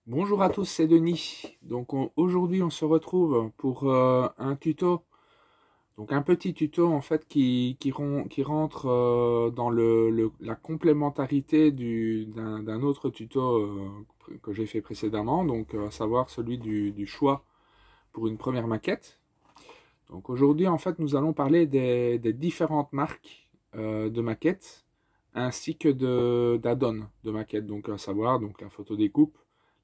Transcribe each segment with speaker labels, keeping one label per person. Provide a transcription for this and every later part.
Speaker 1: Bonjour à tous, c'est Denis. Donc aujourd'hui on se retrouve pour un tuto, donc un petit tuto en fait qui rentre dans la complémentarité d'un autre tuto que j'ai fait précédemment, donc à savoir celui du choix pour une première maquette. Donc aujourd'hui en fait nous allons parler des différentes marques de maquettes ainsi que d'add-on de maquettes, donc à savoir donc la photo découpe,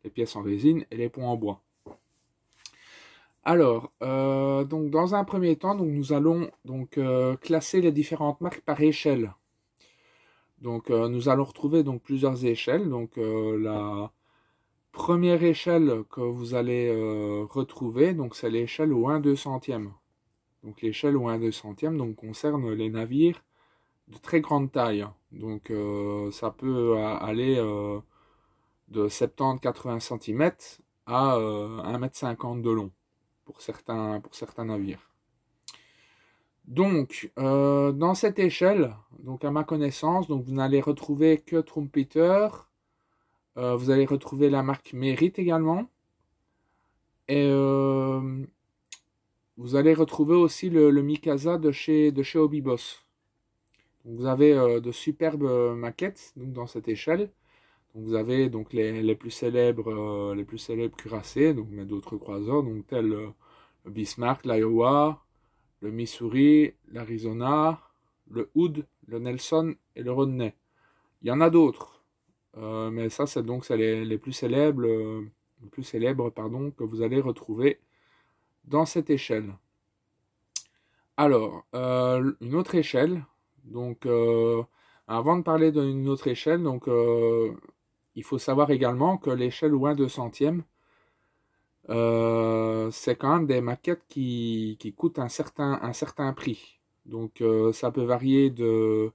Speaker 1: les pièces en résine et les ponts en bois. Alors, donc dans un premier temps, donc nous allons donc classer les différentes marques par échelle. Donc nous allons retrouver donc plusieurs échelles. Donc la première échelle que vous allez retrouver, donc c'est l'échelle au 1/200e. Donc l'échelle au 1/200e donc concerne les navires de très grande taille. Donc ça peut aller de 70-80 cm à 1,50 m de long pour certains navires. Donc, dans cette échelle, donc à ma connaissance, donc vous n'allez retrouver que Trumpeter, vous allez retrouver la marque Merit également, et vous allez retrouver aussi le Mikasa de chez Hobbyboss. Donc, vous avez de superbes maquettes donc, dans cette échelle. Donc, vous avez donc les plus célèbres cuirassés, donc mais d'autres croiseurs, donc tels le Bismarck, l'Iowa, le Missouri, l'Arizona, le Hood, le Nelson et le Rodney. Il y en a d'autres, mais ça c'est donc les plus célèbres pardon, que vous allez retrouver dans cette échelle. Alors, une autre échelle. Donc, avant de parler d'une autre échelle, donc il faut savoir également que l'échelle au 1/200e, c'est quand même des maquettes qui coûtent un certain prix. Donc ça peut varier de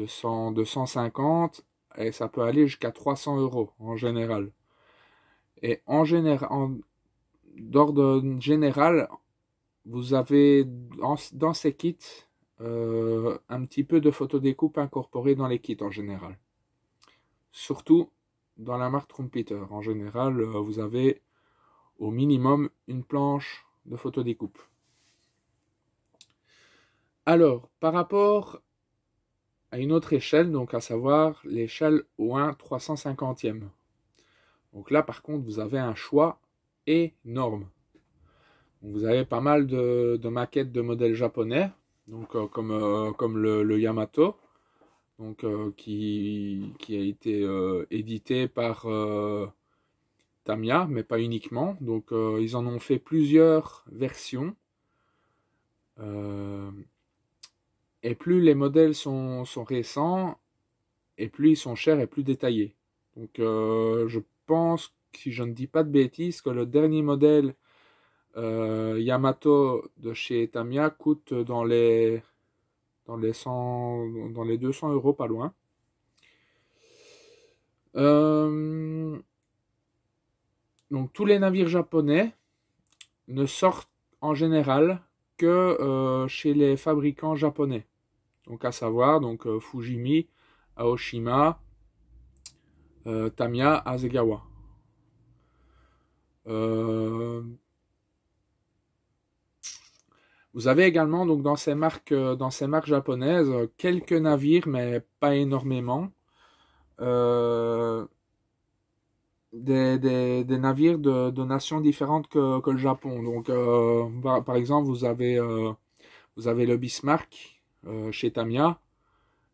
Speaker 1: 150 et ça peut aller jusqu'à 300 euros en général. Et d'ordre général, vous avez dans ces kits un petit peu de photodécoupe incorporée dans les kits en général. Surtout dans la marque Trumpeter. En général, vous avez au minimum une planche de photodécoupe. Alors, par rapport à une autre échelle, donc à savoir l'échelle au 1/350e. Donc là, par contre, vous avez un choix énorme. Donc, vous avez pas mal de maquettes de modèles japonais, donc comme le Yamato, donc qui a été édité par Tamiya, mais pas uniquement. Donc ils en ont fait plusieurs versions. Et plus les modèles sont récents, et plus ils sont chers et plus détaillés. Donc je pense, si je ne dis pas de bêtises, que le dernier modèle Yamato de chez Tamiya coûte dans les 200 euros, pas loin. Donc tous les navires japonais ne sortent en général que chez les fabricants japonais. Donc à savoir donc Fujimi, Aoshima, Tamiya, Hasegawa. Vous avez également donc dans ces marques japonaises quelques navires, mais pas énormément. Des navires de nations différentes que le Japon. Donc, par exemple, vous avez le Bismarck chez Tamiya,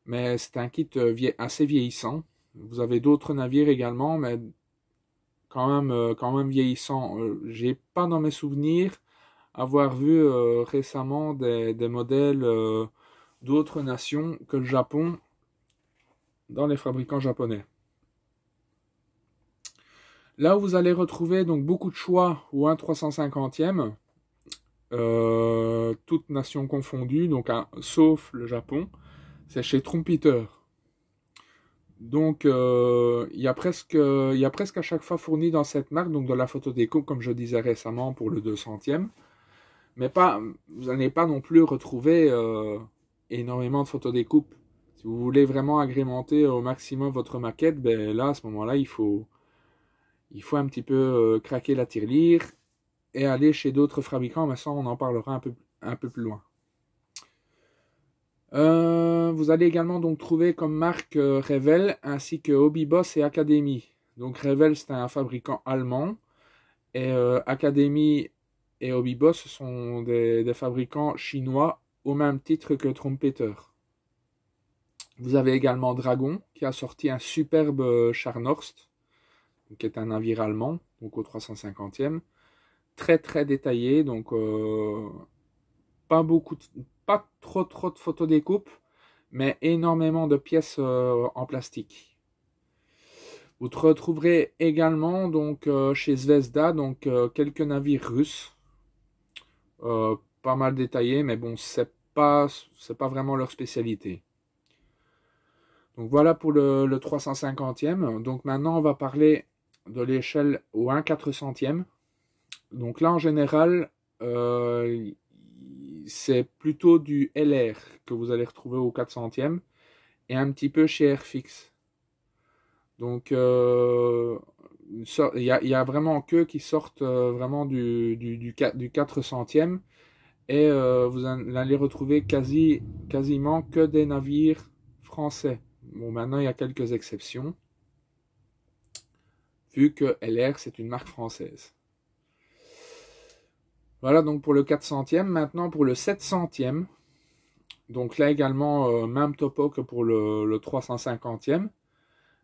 Speaker 1: mais c'est un kit assez vieillissant. Vous avez d'autres navires également, mais quand même vieillissants. J'ai pas dans mes souvenirs avoir vu récemment des modèles d'autres nations que le Japon dans les fabricants japonais. Là où vous allez retrouver donc beaucoup de choix au 1/350e, toutes nations confondues, donc sauf le Japon, c'est chez Trumpeter. Donc il y a presque à chaque fois fourni dans cette marque donc de la photodécoupe, comme je disais récemment pour le 200e, mais vous n'allez pas non plus retrouver énormément de photodécoupe. Si vous voulez vraiment agrémenter au maximum votre maquette, ben là à ce moment-là il faut il faut un petit peu craquer la tirelire et aller chez d'autres fabricants, mais ça on en parlera un peu plus loin. Vous allez également donc trouver comme marque Revell ainsi que Hobby Boss et Academy. Donc Revell c'est un fabricant allemand et Academy et Hobby Boss sont des fabricants chinois au même titre que Trumpeter. Vous avez également Dragon qui a sorti un superbe Scharnhorst, qui est un navire allemand, donc au 350e. Très très détaillé, donc pas trop de photos découpes, mais énormément de pièces en plastique. Vous retrouverez également donc chez Zvezda donc quelques navires russes, pas mal détaillés, mais bon c'est pas vraiment leur spécialité. Donc voilà pour le 350e. Donc maintenant on va parler de l'échelle au 1/400e. Donc là en général c'est plutôt du LR que vous allez retrouver au 400e et un petit peu chez Airfix. Donc il y a vraiment que qui sortent vraiment du 400e et vous allez retrouver quasiment que des navires français. Bon, maintenant il y a quelques exceptions vu que LR c'est une marque française. Voilà donc pour le 400e. Maintenant pour le 700e. Donc là également, même topo que pour le 350e.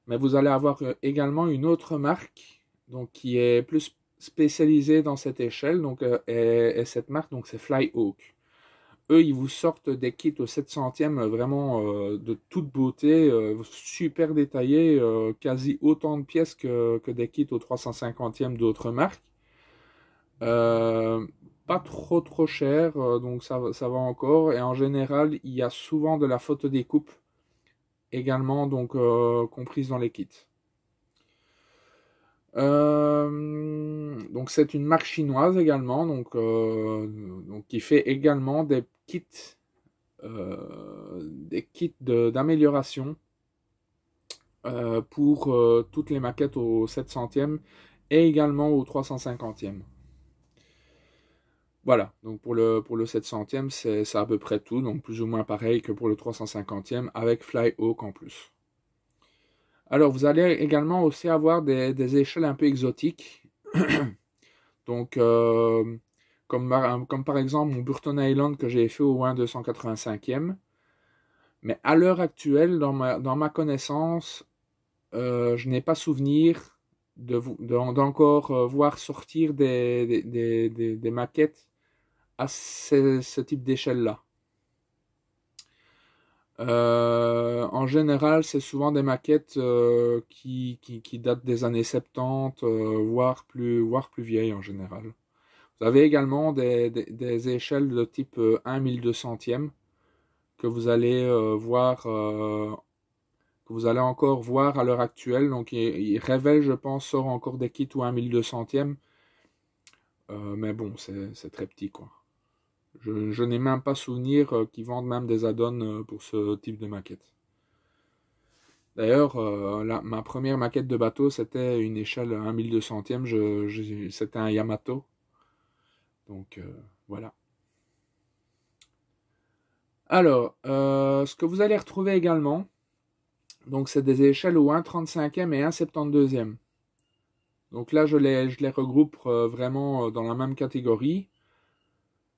Speaker 1: Mais vous allez avoir également une autre marque donc, qui est plus spécialisée dans cette échelle. Donc, et cette marque, donc c'est Flyhawk. Eux, ils vous sortent des kits au 700e vraiment de toute beauté, super détaillés, quasi autant de pièces que des kits au 350e d'autres marques. Pas trop cher, donc ça va encore. Et en général, il y a souvent de la photo découpe également donc comprise dans les kits. Donc c'est une marque chinoise également, donc qui fait également des kits d'amélioration pour toutes les maquettes au 700e et également au 350e. Voilà, donc pour le 700e, c'est à peu près tout, donc plus ou moins pareil que pour le 350e, avec Flyhawk en plus. Alors, vous allez également aussi avoir des échelles un peu exotiques. Donc, comme par exemple mon Burton Island que j'ai fait au 1/285e. Mais à l'heure actuelle, dans ma connaissance, je n'ai pas souvenir d'encore voir sortir des maquettes à ce type d'échelle-là. En général, c'est souvent des maquettes qui datent des années 70, voire plus vieilles en général. Vous avez également des échelles de type 1/1200e que vous allez que vous allez encore voir à l'heure actuelle. Donc, il Revell, je pense, sort encore des kits ou 1/1200e. Mais bon, c'est très petit, quoi. Je n'ai même pas souvenir qu'ils vendent même des add-ons pour ce type de maquette. D'ailleurs, ma première maquette de bateau, c'était une échelle 1/1200e. C'était un Yamato. Donc, voilà. Alors, ce que vous allez retrouver également, donc c'est des échelles au 1/35e et 1/72e. Donc là, je les regroupe vraiment dans la même catégorie.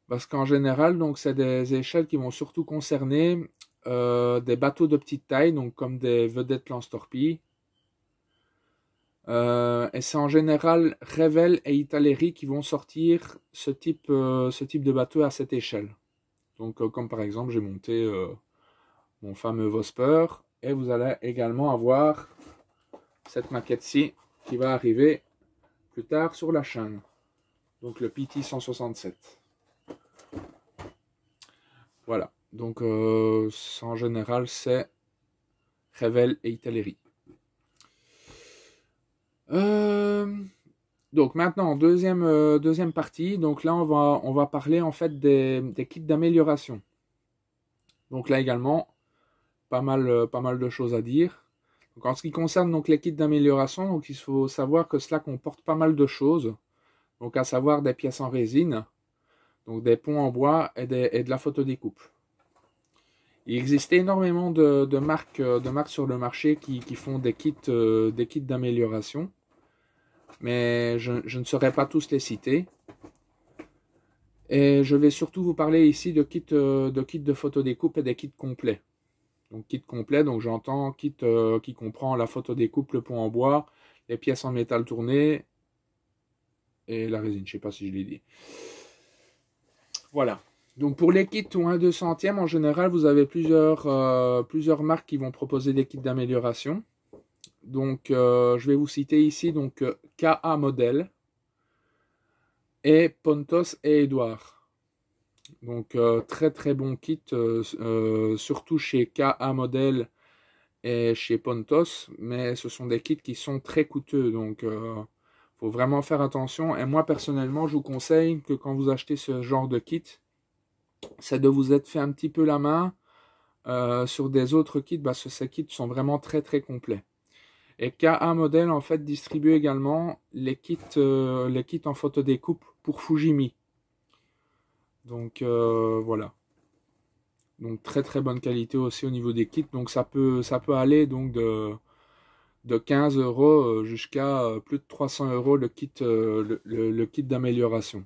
Speaker 1: Parce qu'en général, donc c'est des échelles qui vont surtout concerner des bateaux de petite taille, donc comme des vedettes lance-torpilles. Et c'est en général Revell et Italeri qui vont sortir ce type de bateau à cette échelle. Donc comme par exemple, j'ai monté mon fameux Vosper, et vous allez également avoir cette maquette-ci qui va arriver plus tard sur la chaîne. Donc le PT 167. Voilà, donc en général c'est Revell et Italeri. Donc maintenant, deuxième partie, donc là on va parler en fait des kits d'amélioration. Donc là également, pas mal de choses à dire. Donc, en ce qui concerne donc les kits d'amélioration, donc il faut savoir que cela comporte pas mal de choses. Donc à savoir des pièces en résine, donc des ponts en bois et de la photodécoupe. Il existe énormément de marques sur le marché qui font des kits d'amélioration, mais je ne saurais pas tous les citer. Et je vais surtout vous parler ici de kits de photodécoupe et des kits complets. Donc kit complet, donc j'entends kit qui comprend la photodécoupe, le pont en bois, les pièces en métal tourné et la résine, je ne sais pas si je l'ai dit. Voilà. Donc pour les kits ou 1/200e, en général, vous avez plusieurs marques qui vont proposer des kits d'amélioration. Donc je vais vous citer ici donc KA Model et Pontos et Edouard. Donc très très bon kit, surtout chez KA Model et chez Pontos, mais ce sont des kits qui sont très coûteux, donc faut vraiment faire attention. Et moi personnellement, je vous conseille que quand vous achetez ce genre de kit, c'est de vous être fait un petit peu la main sur des autres kits, parce que ces kits sont vraiment très très complets. Et KA Model en fait distribue également les kits en photodécoupe pour Fujimi. Donc voilà. Donc très très bonne qualité aussi au niveau des kits. Donc ça peut aller donc de 15 € jusqu'à plus de 300 € le kit d'amélioration.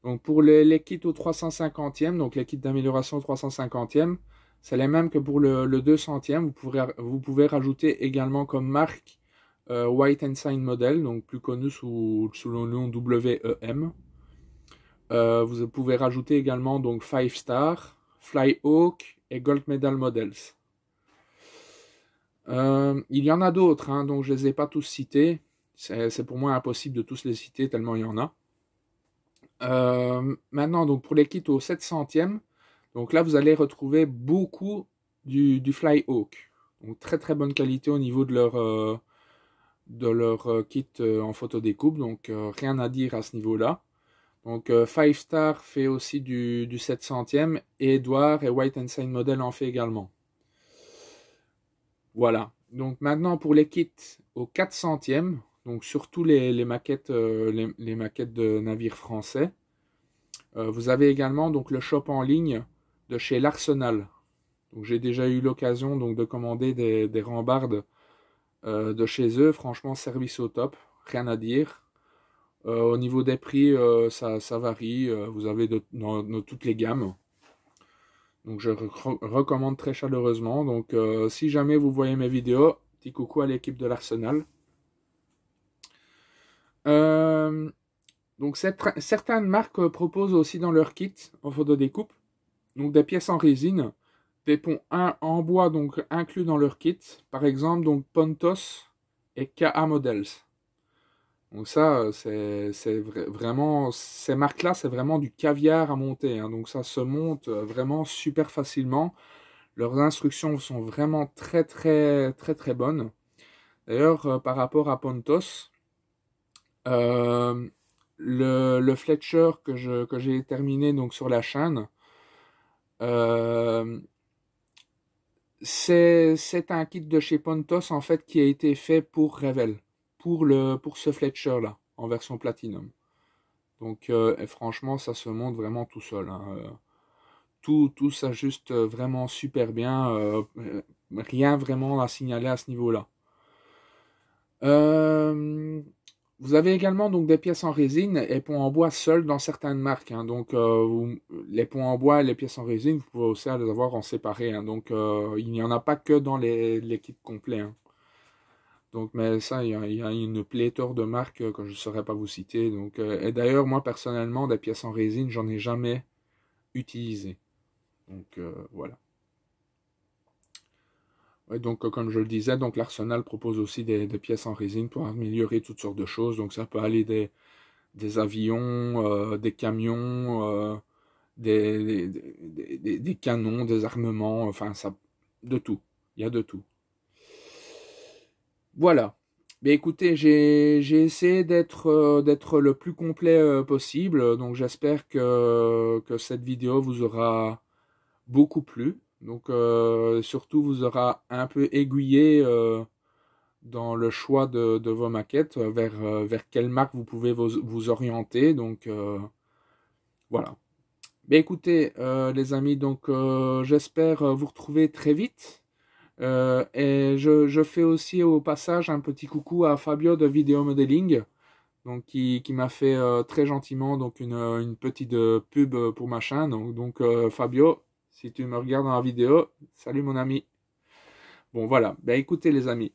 Speaker 1: Donc pour les kits au 350e, donc les kits d'amélioration au 350e, c'est les mêmes que pour le 200e. Vous pouvez rajouter également comme marque White Ensign Model, donc plus connu sous le nom WEM. Vous pouvez rajouter également donc 5 Star, Flyhawk et Gold Medal Models. Il y en a d'autres, hein, donc je ne les ai pas tous cités. C'est pour moi impossible de tous les citer tellement il y en a. Maintenant, donc pour les kits au 700e, donc là vous allez retrouver beaucoup du Flyhawk. Donc très très bonne qualité au niveau de leur kit en photodécoupe, donc rien à dire à ce niveau-là. Donc 5 Star fait aussi du 700e et Edouard et White Ensign Model en fait également. Voilà. Donc maintenant pour les kits au 400e, donc surtout les maquettes, les maquettes de navires français, vous avez également donc le shop en ligne de chez l'Arsenal. Donc j'ai déjà eu l'occasion donc de commander des rambardes de chez eux. Franchement, service au top, rien à dire. Au niveau des prix, ça varie. Vous avez dans toutes les gammes. Donc je recommande très chaleureusement. Donc si jamais vous voyez mes vidéos, petit coucou à l'équipe de l'Arsenal. Donc certaines marques proposent aussi dans leur kit en photodécoupe donc des pièces en résine, des ponts en bois donc inclus dans leur kit. Par exemple donc Pontos et KA Models. Donc ça, c'est vraiment, ces marques-là, c'est vraiment du caviar à monter, hein. Donc ça se monte vraiment super facilement. Leurs instructions sont vraiment très très très très bonnes. D'ailleurs, par rapport à Pontos, le Fletcher que j'ai terminé donc sur la chaîne, c'est un kit de chez Pontos en fait qui a été fait pour Revell, pour ce Fletcher là en version Platinum. Donc franchement ça se monte vraiment tout seul, hein. Tout s'ajuste vraiment super bien, rien vraiment à signaler à ce niveau là. Vous avez également donc des pièces en résine et ponts en bois seuls dans certaines marques, hein. Donc les ponts en bois et les pièces en résine, vous pouvez aussi les avoir en séparé, hein. Donc il n'y en a pas que dans les kits complets, hein. Donc, mais ça, il y a une pléthore de marques que je ne saurais pas vous citer. Donc, et d'ailleurs, moi personnellement, des pièces en résine, j'en ai jamais utilisé. Donc voilà. Ouais, donc comme je le disais, donc l'Arsenal propose aussi des pièces en résine pour améliorer toutes sortes de choses. Donc ça peut aller des avions, des camions, des canons, des armements, enfin ça, de tout. Il y a de tout. Voilà. Mais écoutez, j'ai essayé d'être le plus complet possible. Donc j'espère que cette vidéo vous aura beaucoup plu. Donc surtout vous aura un peu aiguillé dans le choix de vos maquettes, vers quelle marque vous pouvez vous orienter. Donc voilà. Ben écoutez, les amis, donc j'espère vous retrouver très vite. Et je fais aussi au passage un petit coucou à Fabio de Video Modeling, donc qui m'a fait très gentiment donc une petite pub pour ma chaîne. Donc Fabio, si tu me regardes dans la vidéo, salut mon ami. Bon voilà, ben écoutez les amis,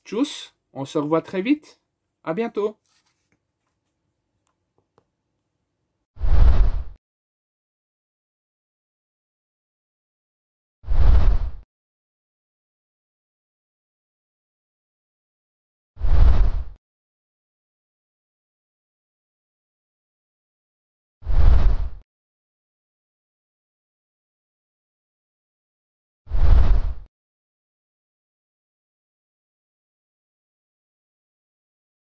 Speaker 1: tchuss, on se revoit très vite. À bientôt.